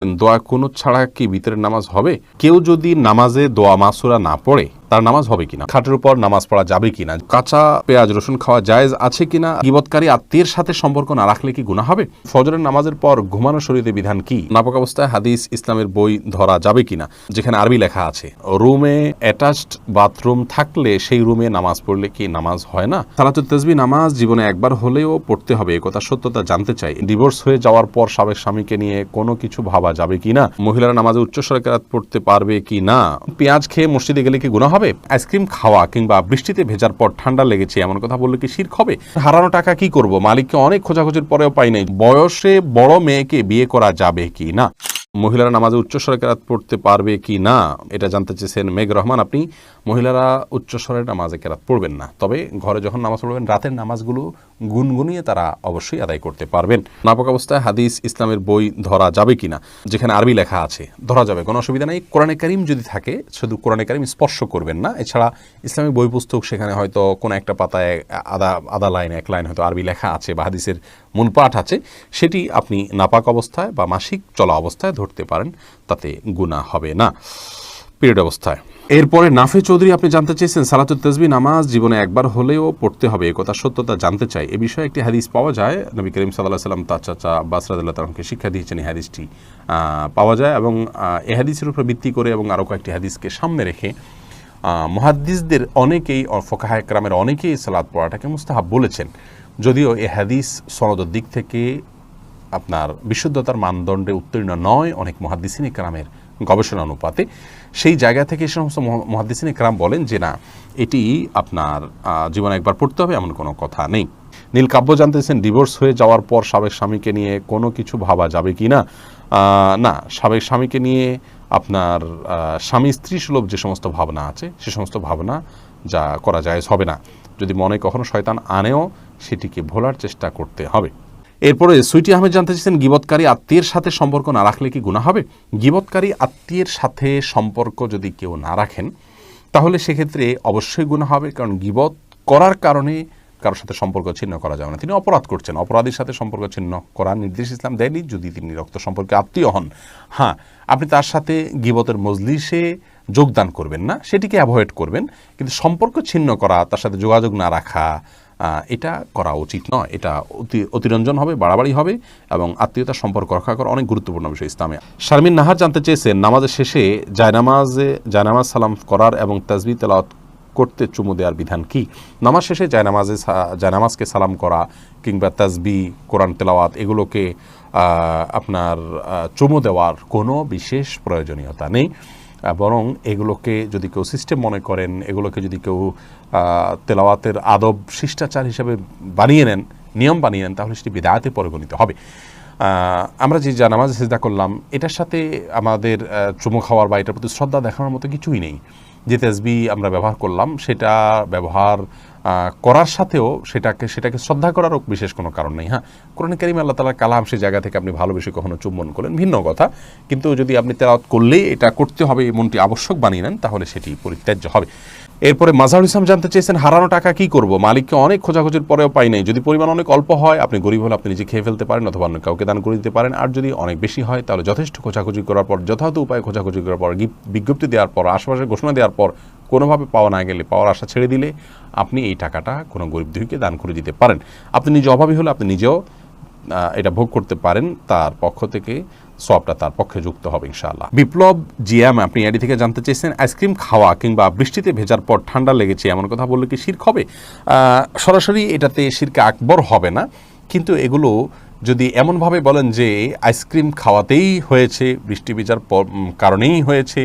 দোয়া কুনুত ছাড়া কি ভিতরের নামাজ হবে? কেউ যদি নামাজে দোয়া মাসুরা না পড়ে তার নামাজ হবে কিনা, খাটের উপর নামাজ পড়া যাবে কিনা, কাঁচা পেঁয়াজ রসুন খাওয়া জায়েজ আছে কিনা, গীবতকারী আত্মীয়ের সাথে সম্পর্ক না রাখলে কি গুনাহ হবে, ফজরের নামাজের পর ঘুমানো শরীয়তে বিধান কি, নাপাক অবস্থায় হাদিস ইসলামের বই ধরা যাবে কিনা যেখানে আরবি লেখা আছে, রুমে অ্যাটাচড বাথরুম থাকলে সেই রুমে নামাজ পড়লে কি নামাজ হয় না, সালাতুত তাসবিহ নামাজ জীবনে একবার হলেও পড়তে হবে একথা সত্যতা জানতে চাই, ডিভোর্স হয়ে যাওয়ার পর সাবেক স্বামীকে নিয়ে কোনো কিছু ভাবা যাবে কিনা, মহিলারা নামাজে উচ্চস্বরে কেরাত পড়তে পারবে কি না, পেঁয়াজ খেয়ে মসজিদে গেলে কি গুনাহ হবে, আইসক্রিম খাওয়া কিংবা বৃষ্টিতে ভেজার পর ঠান্ডা লেগেছে এমন কথা বললে কি শিরক হবে, হারানো টাকা কি করব, মালিককে অনেক খোঁজাখুঁজির পরেও পাই নাই, বয়সে বড় মেয়েকে বিয়ে করা যাবে কি না, মহিলারা নামাজে উচ্চস্বরে কেরাত পড়তে পারবে কি না, এটা জানতে চেয়েছেন মেঘ রহমান। আপনি মহিলারা উচ্চস্বরে নামাজে কেরাত পড়বেন না, তবে ঘরে যখন নামাজ পড়বেন রাতের নামাজগুলো গুনগুনিয়ে তারা অবশ্যই আদায় করতে পারবেন। নাপাক অবস্থায় হাদিস ইসলামের বই ধরা যাবে কিনা যেখানে আরবি লেখা আছে ধরা যাবে, কোনো অসুবিধা নেই। কোরআনে কারীম যদি থাকে শুধু কোরআনে কারীম স্পর্শ করবেন না, এছাড়া ইসলামিক বই পুস্তক সেখানে হয়তো কোনো একটা পাতায় আধা লাইন এক লাইন হয়তো আরবি লেখা আছে বা হাদিসের মূল পাঠ আছে, সেটি আপনি নাপাক অবস্থায় বা মাসিক চলা অবস্থায় ধরতে পারেন, তাতে গুনাহ হবে না পিরিয়ড অবস্থায়। এরপরে নাফে চৌধুরী আপনি জানতে চেয়েছেন সালাতুত তাসবিহ নামাজ জীবনে একবার হলেও পড়তে হবে একথা সত্যতা জানতে চাই, এ বিষয়ে একটি হাদিস পাওয়া যায়, নবী করিম সাল্লাল্লাহু আলাইহি ওয়াসাল্লাম তার চাচা আব্বাস রাদিয়াল্লাহু তাআলাকে শিক্ষা দিয়েছেন, এই হাদিসটি পাওয়া যায় এবং এই হাদিসের উপর ভিত্তি করে এবং আরও কয়েকটি হাদিসকে সামনে রেখে মুহাদ্দিসদের অনেকেই ফুকাহায়ে কেরামের অনেকেই সালাত পড়াটাকে মুস্তাহাব বলেছেন, যদিও এই হাদিস সনদের দিক থেকে আপনার বিশুদ্ধতার মানদণ্ডে উত্তীর্ণ নয় অনেক মুহাদ্দিসিনে কেরামের গবেষণা অনুপাতে, সেই জায়গা থেকে এই সমস্ত মুহাদ্দিসিনে কেরাম বলেন যে না, এটি আপনার জীবনে একবার পড়তে হবে এমন কোনো কথা নেই। নীল কাব্য জানতেছেন ডিভোর্স হয়ে যাওয়ার পর সাবেক স্বামীকে নিয়ে কোনো কিছু ভাবা যাবে কি না, না, সাবেক স্বামীকে নিয়ে আপনার স্বামী স্ত্রী সুলভ যে সমস্ত ভাবনা আছে সে সমস্ত ভাবনা যা করা জায়েজ হবে না, যদি মনে কখনো শয়তান আনেও সেটিকে ভোলার চেষ্টা করতে হবে। এরপরে সুইটি আহমেদ জানতে চাইছেন গীবতকারী আত্মীয়ের সাথে সম্পর্ক না রাখলে কি গুনাহ হবে, গীবতকারী আত্মীয়ের সাথে সম্পর্ক যদি কেউ না রাখেন তাহলে সেক্ষেত্রে অবশ্যই গুনাহ হবে, কারণ গীবত করার কারণে কারোর সাথে সম্পর্ক ছিন্ন করা যাবে না, তিনি অপরাধ করছেন, অপরাধীর সাথে সম্পর্ক ছিন্ন করার নির্দেশ ইসলাম দেয়নি যদি তিনি রক্ত সম্পর্কে আত্মীয় হন। হ্যাঁ, আপনি তার সাথে গীবতের মজলিসে যোগদান করবেন না, সেটিকে অ্যাভয়েড করবেন, কিন্তু সম্পর্ক ছিন্ন করা, তার সাথে যোগাযোগ না রাখা, এটা করা উচিত নয়, এটা অতিরঞ্জন হবে, বাড়াবাড়ি হবে এবং আত্মীয়তার সম্পর্ক রক্ষা করা অনেক গুরুত্বপূর্ণ বিষয় ইসলামে। শারমিন নাহার জানতে চেয়েছেন নামাজের শেষে জায়নামাজ সালাম করার এবং তাসবিহ তেলাওয়াত করতে চুমু দেওয়ার বিধান কি, নামাজ শেষে জায়নামাজকে সালাম করা কিংবা তাসবিহ কোরআন তেলাওয়াত এগুলোকে আপনার চুমু দেওয়ার কোনো বিশেষ প্রয়োজনীয়তা নেই, বরং এগুলোকে যদি কেউ সিস্টেম মনে করেন, এগুলোকে যদি কেউ তেলাওয়াতের আদব শিষ্টাচার হিসেবে বানিয়ে নেন, নিয়ম বানিয়ে নেন, তাহলে সেটি বিদআতে পরিগণিত হবে। আমরা যে নামাজে সিজদা করলাম এটার সাথে আমাদের চুমু খাওয়ার বা এটার প্রতি শ্রদ্ধা দেখানোর মতো কিছুই নেই, যে তাসবিহ আমরা ব্যবহার করলাম সেটা ব্যবহার করার সাথেও সেটাকে শ্রদ্ধা করারও বিশেষ কোনো কারণ নেই। হ্যাঁ, কোরআন কারীমে আল্লাহ তাআলার কালাম, সেই জায়গা থেকে আপনি ভালোবেসে কখনো চুম্বন করলেন ভিন্ন কথা, কিন্তু যদি আপনি তেলাওয়াত করলেই এটা করতে হবে এমনটি আবশ্যক বানিয়ে নেন তাহলে সেটি পরিত্যাজ্য হবে। এরপরে মাজাহুল ইসলাম জানতে চেয়েছেন হারানো টাকা কি করব, মালিককে অনেক খোঁজাখুঁজির পরেও পাই নাই, যদি পরিমাণ অনেক অল্প হয় আপনি গরিব হলে আপনি নিজে খেয়ে ফেলতে পারেন অথবা অন্য কাউকে দান করে দিতে পারেন, আর যদি অনেক বেশি হয় তাহলে যথেষ্ট খোঁজাখুঁজি করার পর, যথাযথ উপায়ে খোঁজাখুঁজি করার পর, বিজ্ঞপ্তি দেওয়ার পর, আশেপাশে ঘোষণা দেওয়ার পর কোনোভাবে পাওয়া না গেলে পাওয়ার আশা ছেড়ে দিলে আপনি এই টাকাটা কোনো গরিব দুঃখীকে দান করে দিতে পারেন। আপনি নিজে অভাবী হলে আপনি নিজেও এটা ভোগ করতে পারেন, তার পক্ষ থেকে সওয়াবটা তার পক্ষে যুক্ত হবে ইনশাআল্লাহ। বিপ্লব জিএম আপনি এডি থেকে জানতে চেয়েছেন আইসক্রিম খাওয়া কিংবা বৃষ্টিতে ভেজার পর ঠান্ডা লেগেছে এমন কথা বললে কি শিরক হবে, সরাসরি এটাতে শিরকে আকবর হবে না, কিন্তু এগুলো যদি এমনভাবে বলেন যে আইসক্রিম খাওয়াতেই হয়েছে, বৃষ্টি ভেজার কারণেই হয়েছে,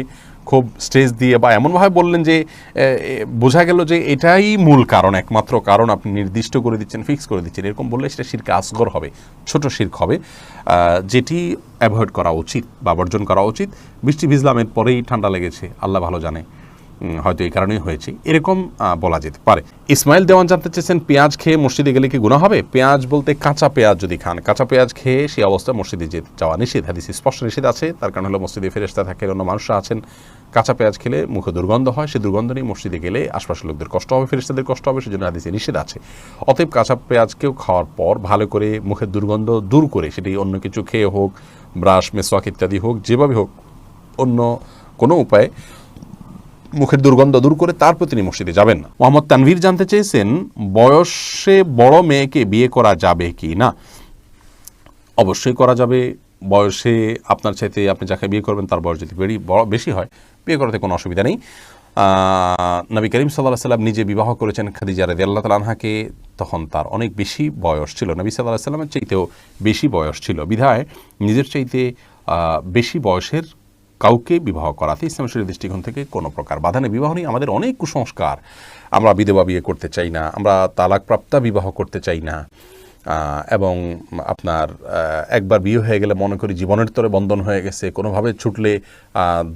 খুব স্ট্রেস দিয়ে বা এমনভাবে বললেন যে বোঝা গেল যে এটাই মূল কারণ, একমাত্র কারণ আপনি নির্দিষ্ট করে দিচ্ছেন, ফিক্স করে দিচ্ছেন, এরকম বললে সেটা শিরকে আসগর হবে, ছোট শিরক হবে, যেটি অ্যাভয়েড করা উচিত বা বর্জন করা উচিত। বৃষ্টি ভিজলাম এর পরেই ঠান্ডা লেগেছে, আল্লাহ ভালো জানে, হয়তো এই কারণেই হয়েছে, এরকম বলা যেতে পারে। ইসমাইল দেওয়ান জানতে চেয়েছেন পেঁয়াজ খেয়ে মসজিদে গেলে কি গুনাহ হবে, পেঁয়াজ বলতে কাঁচা পেঁয়াজ যদি খান, কাঁচা পেঁয়াজ খেয়ে সেই অবস্থায় মসজিদে যাওয়া নিষেধ, হাদিসে স্পষ্ট নিষেধ আছে, তার কারণ হলো মসজিদে ফেরেশতা থাকে, অন্য মানুষরা আছেন, কাঁচা পেঁয়াজ খেলে মুখে দুর্গন্ধ হয়, সেই দুর্গন্ধ নিয়ে মসজিদে গেলে আশপাশের লোকদের কষ্ট হবে, ফেরেশতাদের কষ্ট হবে, সেজন্য হাদিসে নিষেধ আছে। অতএব কাঁচা পেঁয়াজকেও খাওয়ার পর ভালো করে মুখের দুর্গন্ধ দূর করে, সেটি অন্য কিছু খেয়ে হোক, ব্রাশ, মেসওয়াক ইত্যাদি হোক, যেভাবে হোক অন্য কোনো উপায়ে মুখের দুর্গন্ধ দূর করে তারপর তিনি মসজিদে যাবেন না। মোহাম্মদ তানভীর জানতে চেয়েছেন, বয়সে বড় মেয়েকে বিয়ে করা যাবে কি না? অবশ্যই করা যাবে। বয়সে আপনার চাইতে আপনি যাকে বিয়ে করবেন তার বয়স যদি বেশি হয়, বিয়ে করাতে কোনো অসুবিধা নেই। নবী করিম সাল্লাল্লাহু আলাইহি ওয়াসাল্লাম নিজে বিবাহ করেছেন খাদিজা রাদিয়াল্লাহু তাআলা আনহাকে, তখন তার অনেক বেশি বয়স ছিল, নবী সাল্লাল্লাহু আলাইহি ওয়াসাল্লামের চাইতেও বেশি বয়স ছিল, বিধায় নিজের চাইতে বেশি বয়সের কাউকে বিবাহ করাতে ইসলাম শরীয়তের দৃষ্টিকোণ থেকে কোনো প্রকার বাধা নেই। বিবাহ নিয়ে আমাদের অনেক কুসংস্কার, আমরা বিধবা বিয়ে করতে চাই না, আমরা তালাকপ্রাপ্তা বিবাহ করতে চাই না, এবং আপনার একবার বিয়ে হয়ে গেলে মনে করি জীবনের তরে বন্ধন হয়ে গেছে, কোনোভাবে ছুটলে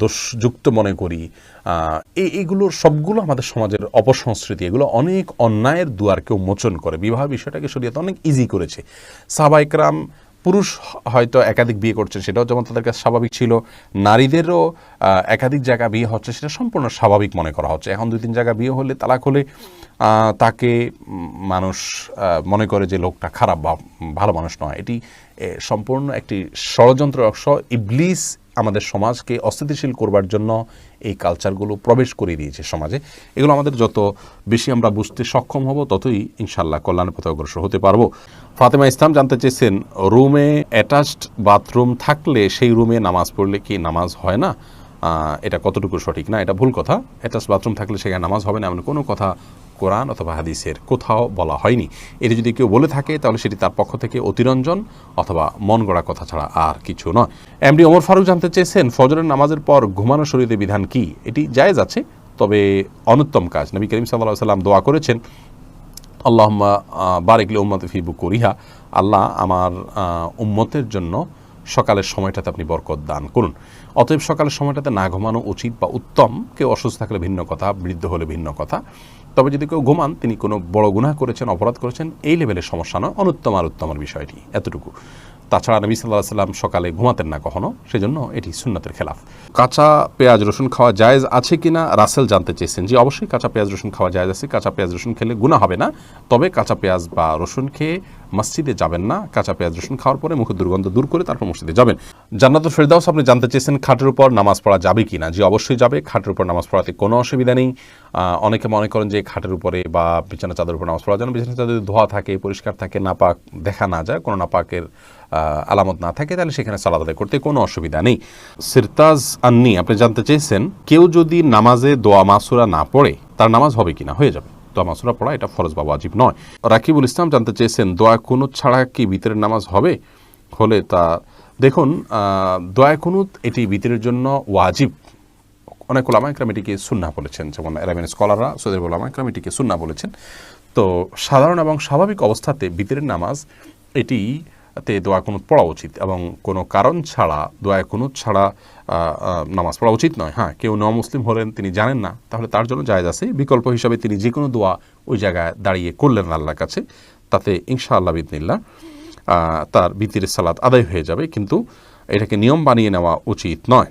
দোষযুক্ত মনে করি। এইগুলোর সবগুলো আমাদের সমাজের অপসংস্কৃতি, এগুলো অনেক অন্যায়ের দুয়ারকে উন্মোচন করে। বিবাহ বিষয়টাকে শরীয়ত অনেক ইজি করেছে। সাহাবায়ে কেরাম পুরুষ হয়তো একাধিক বিয়ে করছেন, সেটাও যেমন তাদের কাছে স্বাভাবিক ছিল, নারীদেরও একাধিক জায়গা বিয়ে হচ্ছে সেটা সম্পূর্ণ স্বাভাবিক মনে করা হচ্ছে। এখন 2-3 জায়গা বিয়ে হলে, তালাক হলে তাকে মানুষ মনে করে যে লোকটা খারাপ বা ভালো মানুষ নয়। এটি সম্পূর্ণ একটি ষড়যন্ত্র অংশ। ইবলিস আমাদের সমাজকে অস্থিতিশীল করবার জন্য এই কালচারগুলো প্রবেশ করে দিয়েছে সমাজে। এগুলো আমাদের যত বেশি আমরা বুঝতে সক্ষম হব, ততই ইনশাআল্লাহ কল্যাণের পথে অগ্রসর হতে পারবো। ফাতেমা ইসলাম জানতে চেয়েছেন, রুমে অ্যাটাচড বাথরুম থাকলে সেই রুমে নামাজ পড়লে কি নামাজ হয় না? এটা কতটুকু সঠিক? না, এটা ভুল কথা। অ্যাটাচড বাথরুম থাকলে সেখানে নামাজ হবে না এমন কোনো কথা কোরআন অথবা হাদিসের কোথাও বলা হয়নি। এটি যদি কেউ বলে থাকে তাহলে সেটি তার পক্ষ থেকে অতিরঞ্জন অথবা মন গড়া কথা ছাড়া আর কিছু নয়। এমডি ওমর ফারুক জানতে চেয়েছেন, ফজরের নামাজের পর ঘুমানো শরীয়তে বিধান কি? এটি জায়েজ আছে, তবে অনুত্তম কাজ। নবী করিম সাল্লাল্লাহু আলাইহি ওয়াসাল্লাম দোয়া করেছেন, আল্লাহুম্মা বারিক লি উম্মতি ফি বুকুরিহা, আল্লাহ আমার উম্মতের জন্য সকালের সময়টাতে আপনি বরকত দান করুন। অতএব সকালের সময়টাতে না ঘুমানো উচিত বা উত্তম। কেউ অসুস্থ থাকলে ভিন্ন কথা, বৃদ্ধ হলে ভিন্ন কথা। তবে যদি কেউ ঘুমান, তিনি কোনো বড় গুনাহ করেছেন, অপরাধ করেছেন, এই লেভেলের সমস্যা নয়, অনুত্তম আর উত্তমের বিষয়টি এতটুকু। তাছাড়া নবী সাল্লাল্লাহু আলাইহি ওয়াসাল্লাম সকালে ঘুমাতেন না কখনো, সেজন্য এটি সুন্নাতের খেলাফ। কাঁচা পেঁয়াজ রসুন খাওয়া জায়েজ আছে কিনা রাসেল জানতে চেয়েছেন। জি, অবশ্যই কাঁচা পেঁয়াজ রসুন খাওয়া জায়েজ আছে। কাঁচা পেঁয়াজ রসুন খেলে গুনাহ হবে না, তবে কাঁচা পেঁয়াজ বা রসুন খেয়ে মসজিদে যাবেন না। কাঁচা পেঁয়াজ রসুন খাওয়ার পরে মুখের দুর্গন্ধ দূর করে তারপর মসজিদে যাবেন। জান্নাতুল ফেরদাউস আপনি জানতে চেয়েছেন, খাটের উপর নামাজ পড়া যাবে কিনা? জি, অবশ্যই যাবে। খাটের উপর নামাজ পড়াতে কোনো অসুবিধা নেই। অনেকে মনে করেন যে খাটের উপরে বা বিছানা চাদর উপর নামাজ পড়া যেন বিছানা চাদর ধোয়া থাকে, পরিষ্কার থাকে, নাপাক দেখা না যায়, কোনো নাপাকের আলামত না থাকে, তাহলে সেখানে সালাত আদায় করতে কোনো অসুবিধা নেই। সিরতাজ আন্নি আপনি জানতে চেয়েছেন, কেউ যদি নামাজে দোয়া মাসুরা না পড়ে তার নামাজ হবে কিনা? হয়ে যাবে। দোয়া মাসুরা পড়া এটা ফরজ বা ওয়াজিব নয়। রাকিবুল ইসলাম জানতে চেয়েছেন, দোয়া কুনুত ছাড়া কি ভিতরের নামাজ হবে? হলে তা দেখুন, দোয়া কুনুত এটি ভিতরের জন্য ওয়াজিব। অনেক উলামা ইকরাম এটিকে সুন্নাহ বলেছেন, যেমন আরবিয়ান স্কলাররা, সৌদি উলামা ইকরাম এটিকে সুন্নাহ বলেছেন। তো সাধারণ এবং স্বাভাবিক অবস্থাতে ভিতরের নামাজ এটিতে দোয়া কুনুত পড়া উচিত, এবং কোনো কারণ ছাড়া দোয়া কুনুত ছাড়া নামাজ পড়া উচিত নয়। হ্যাঁ, কেউ মুসলিম হলেন, তিনি জানেন না, তাহলে তার জন্য জায়েজ আছে। বিকল্প হিসাবে তিনি যে কোনো দোয়া ওই জায়গায় দাঁড়িয়ে করলেন আল্লাহর কাছে, তাতে ইনশাআল্লাহ বিইذনিল্লাহ তার ভিতরের সালাত আদায় হয়ে যাবে, কিন্তু এটাকে নিয়ম বানিয়ে নেওয়া উচিত নয়।